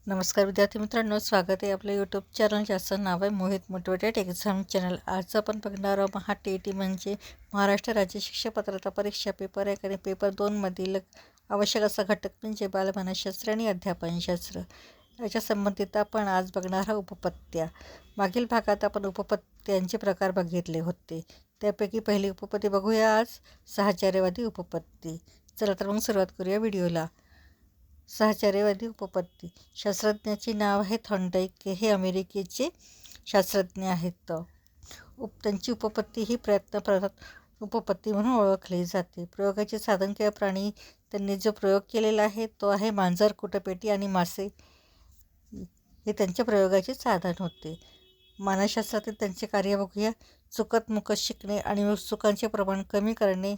नमस्कार विद्यार्थी मित्रांनो, स्वागत आहे आपल्या यूट्यूब चॅनल ज्याचं नाव आहे मोहित मोटिवेटेड एक्झाम चॅनल। आज आपण बघणार आहोत MHAT म्हणजे महाराष्ट्र राज्य शिक्षक पात्रता परीक्षा पेपर 1 आणि पेपर 2 मधील आवश्यक असा घटक म्हणजे बालमानसशास्त्र आणि अध्यापनशास्त्र याच्या संबंधित आपण आज बघणार आहोत उपपत्त्या। मागील भागात आपण उपपत्त्यांचे प्रकार बघितले होते, त्यापैकी पहिली उपपत्ती बघूया आज, साहचर्यवादी उपपत्ती। चला तर मग सुरुवात करूया व्हिडिओला। साहचर्यवादी उपपत्ती। शास्त्रज्ञाचे नाव आहे थॉर्नडाईक, हे अमेरिकेचे शास्त्रज्ञ आहेत। त्यांची उपपत्ती ही प्रयत्नप्रधान उपपत्ती म्हणून ओळखली जाते। प्रयोगाचे साधन किंवा प्राणी त्यांनी जो प्रयोग केलेला आहे तो आहे मांजर, कुटपेटी आणि मासे, हे त्यांच्या प्रयोगाचे साधन होते। मानसशास्त्रातील त्यांचे कार्य बघूया। चुकत मुकत शिकणे आणि चुकांचे प्रमाण कमी करणे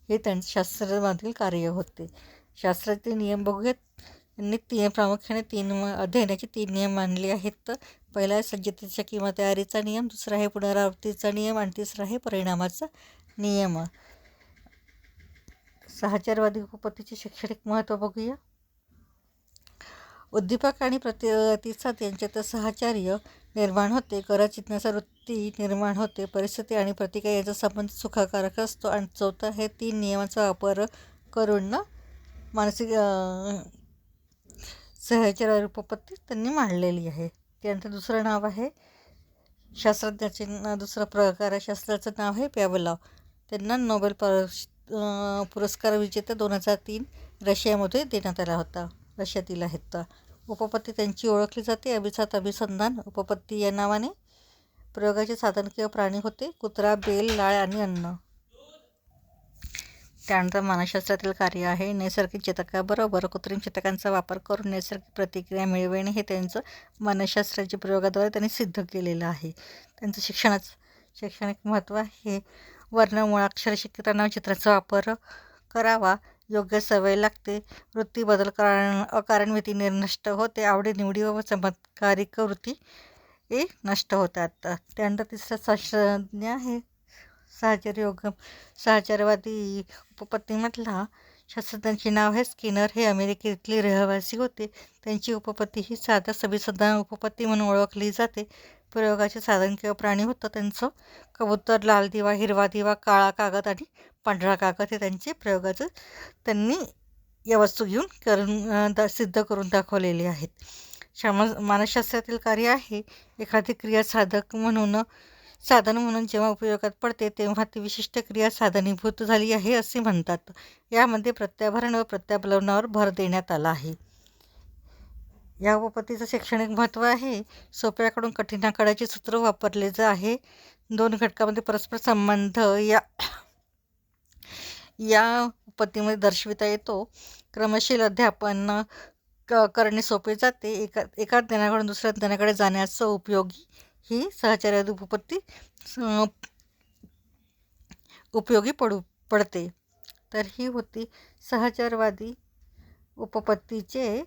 हे त्यांच्या शास्त्रामधील कार्य होते। शास्त्रातील नियम बघूयात। त्यांनी प्रामुख्याने 3 अध्ययनाचे 3 नियम मानले आहेत। पहिला आहे सज्जतेचा किंवा तयारीचा नियम, दुसरा आहे पुनरावृत्तीचा नियम आणि तिसरा आहे परिणामाचा नियम। साहचर्यवादी उपपत्तीचे शैक्षणिक महत्त्व बघूया। उद्दीपक आणि प्रतिसाद यांच्यात साहचर्य निर्माण होते, गरज जिज्ञासा वृत्ती निर्माण होते, परिस्थिती आणि प्रतिक्रिया यांचा संबंध सुखकारक असतो आणि चौथा हे 3 नियमांचा वापर करून मानसिक साहचर्यवादी उपपत्ती त्यांनी मांडलेली आहे। त्यानंतर दुसरं नाव आहे शास्त्रज्ञाचे दुसरा प्रकार आहे, शास्त्राचं नाव आहे पॅवलॉव। त्यांना नोबेल पुरस्कार विजेता 2003 रशियामध्ये देण्यात आला होता, रशियातील आहेत। उपपत्ती त्यांची ओळखली जाते अभिजात अभिसंधान उपपत्ती या नावाने। प्रयोगाचे साधन किंवा प्राणी होते कुत्रा, बेल, लाळ आणि अन्न। त्यानंतर मानसशास्त्रातील कार्य आहे नैसर्गिक चेतकाबरोबर कृत्रिम चेतकांचा वापर करून नैसर्गिक प्रतिक्रिया मिळविणे, हे त्यांचं मानसशास्त्राच्या प्रयोगाद्वारे त्यांनी सिद्ध केलेलं आहे। त्यांचं शैक्षणिक महत्त्व आहे वर्णमुळाक्षर शिकताना चित्राचा वापर करावा, योग्य सवय लागते, वृत्ती बदल अकारण भीती नष्ट होते, आवडीनिवडी व चमत्कारिक वृत्ती हे नष्ट होतात। त्यानंतर तिसरा शास्त्रज्ञ आहे साहचर्यवादी उपपत्तीमधला शास्त्रज्ञांचे नाव आहे स्किनर, हे अमेरिकेतले रहिवासी होते। त्यांची उपपत्ती ही साध्या अभिसंधान उपपत्ती म्हणून ओळखली जाते। प्रयोगाचे साधन किंवा प्राणी होतं त्यांचं कबूतर, लाल दिवा, हिरवा दिवा, काळा कागद आणि पांढरा कागद, हे त्यांचे प्रयोगाचं त्यांनी या वस्तू घेऊन सिद्ध करून दाखवलेले आहेत। मानसशास्त्रातील कार्य आहे एखादी क्रिया साधन म्हणून जेव्हा उपयोगात पडते तेव्हा ती विशिष्ट क्रिया साधनीभूत झाली आहे असे म्हणतात। यामध्ये प्रत्याभरण व प्रत्याबलनावर भर देण्यात आला आहे। या उपपत्तीचं शैक्षणिक महत्त्व आहे सोप्याकडून कठीणाकडे सूत्र वापरले आहे। 2 घटकांमध्ये परस्पर संबंध या उपपत्तीमध्ये दर्शविता येतो। क्रमशील अध्यापन करणे सोपे जाते, एका ज्ञानाकडून दुसऱ्या ज्ञानाकडे जाण्याचं उपयोगी ही साहचर्यवादी उपपत्ती उपयोगी पडते। तर ही होती साहचर्यवादी उपपत्तीचे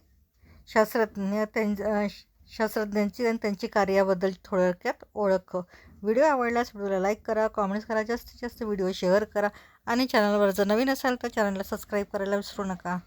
शास्त्रज्ञांची आणि त्यांची कार्याबद्दल थोडक्यात ओळख। व्हिडिओ आवडल्यास व्हिडिओला लाईक करा, कॉमेंट्स करा, जास्तीत जास्त व्हिडिओ शेअर करा आणि चॅनलवर जर नवीन असाल तर चॅनलला सबस्क्राईब करायला विसरू नका।